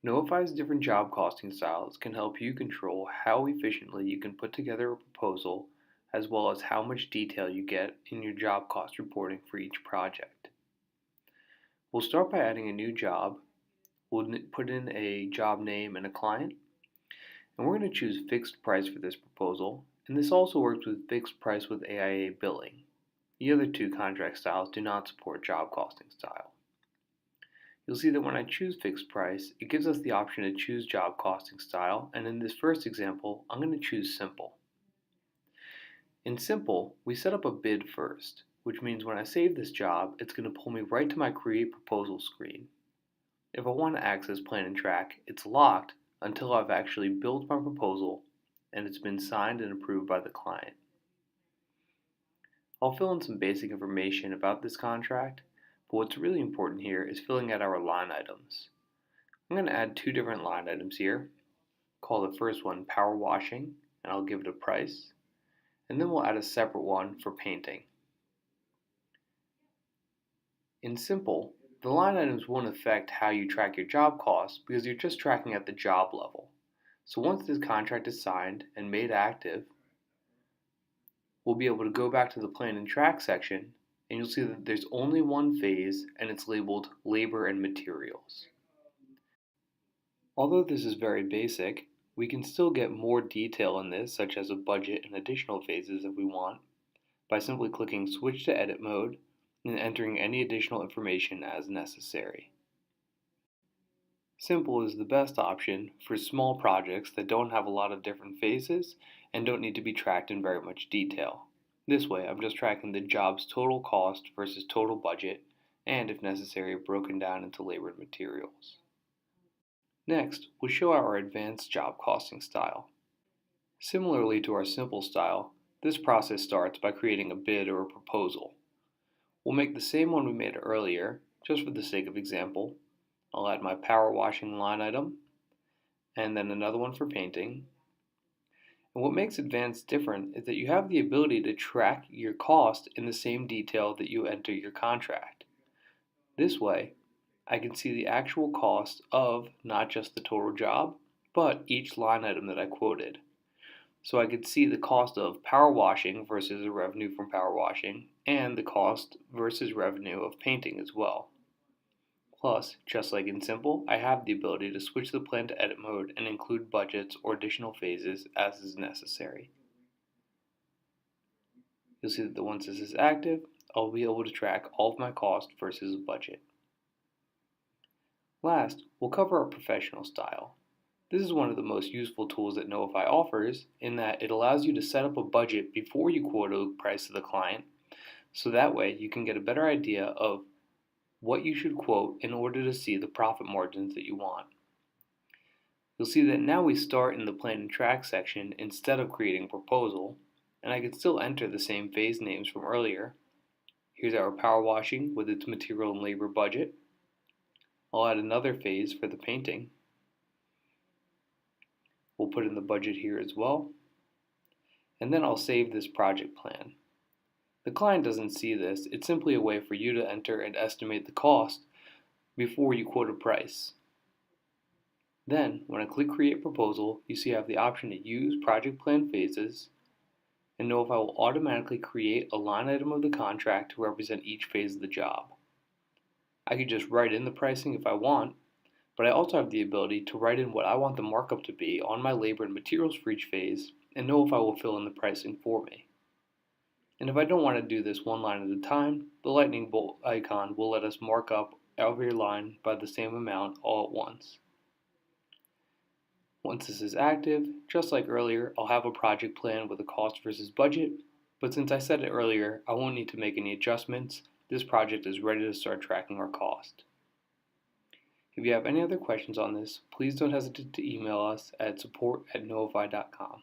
Knowify's different job costing styles can help you control how efficiently you can put together a proposal, as well as how much detail you get in your job cost reporting for each project. We'll start by adding a new job. We'll put in a job name and a client, and we're going to choose fixed price for this proposal, and this also works with fixed price with AIA billing. The other two contract styles do not support job costing style. You'll see that when I choose fixed price, it gives us the option to choose job costing style, and in this first example, I'm going to choose simple. In simple, we set up a bid first, which means when I save this job, it's going to pull me right to my create proposal screen. If I want to access plan and track, it's locked until I've actually built my proposal and it's been signed and approved by the client. I'll fill in some basic information about this contract, but what's really important here is filling out our line items. I'm going to add two different line items here. Call the first one power washing, and I'll give it a price. And then we'll add a separate one for painting. In simple, the line items won't affect how you track your job costs because you're just tracking at the job level. So once this contract is signed and made active, we'll be able to go back to the plan and track section, and you'll see that there's only one phase and it's labeled labor and materials. Although this is very basic, we can still get more detail in this, such as a budget and additional phases if we want, by simply clicking switch to edit mode and entering any additional information as necessary. Simple is the best option for small projects that don't have a lot of different phases and don't need to be tracked in very much detail. This way, I'm just tracking the job's total cost versus total budget, and if necessary, broken down into labor and materials. Next, we'll show our advanced job costing style. Similarly to our simple style, this process starts by creating a bid or a proposal. We'll make the same one we made earlier, just for the sake of example. I'll add my power washing line item, and then another one for painting. And what makes advanced different is that you have the ability to track your cost in the same detail that you enter your contract. This way, I can see the actual cost of not just the total job, but each line item that I quoted. So I could see the cost of power washing versus the revenue from power washing, and the cost versus revenue of painting as well. Plus, just like in simple, I have the ability to switch the plan to edit mode and include budgets or additional phases as is necessary. You'll see that once this is active, I'll be able to track all of my cost versus budget. Last, we'll cover our professional style. This is one of the most useful tools that Knowify offers in that it allows you to set up a budget before you quote a price to the client, so that way you can get a better idea of what you should quote in order to see the profit margins that you want. You'll see that now we start in the plan and track section instead of creating a proposal, and I can still enter the same phase names from earlier. Here's our power washing with its material and labor budget. I'll add another phase for the painting. We'll put in the budget here as well. And then I'll save this project plan. The client doesn't see this. It's simply a way for you to enter and estimate the cost before you quote a price. Then, when I click Create Proposal, you see I have the option to use project plan phases, and Knowify will automatically create a line item of the contract to represent each phase of the job. I could just write in the pricing if I want, but I also have the ability to write in what I want the markup to be on my labor and materials for each phase, and Knowify will fill in the pricing for me. And if I don't want to do this one line at a time, the lightning bolt icon will let us mark up every line by the same amount all at once. Once this is active, just like earlier, I'll have a project plan with a cost versus budget, but since I said it earlier, I won't need to make any adjustments. This project is ready to start tracking our cost. If you have any other questions on this, please don't hesitate to email us at support@knowify.com.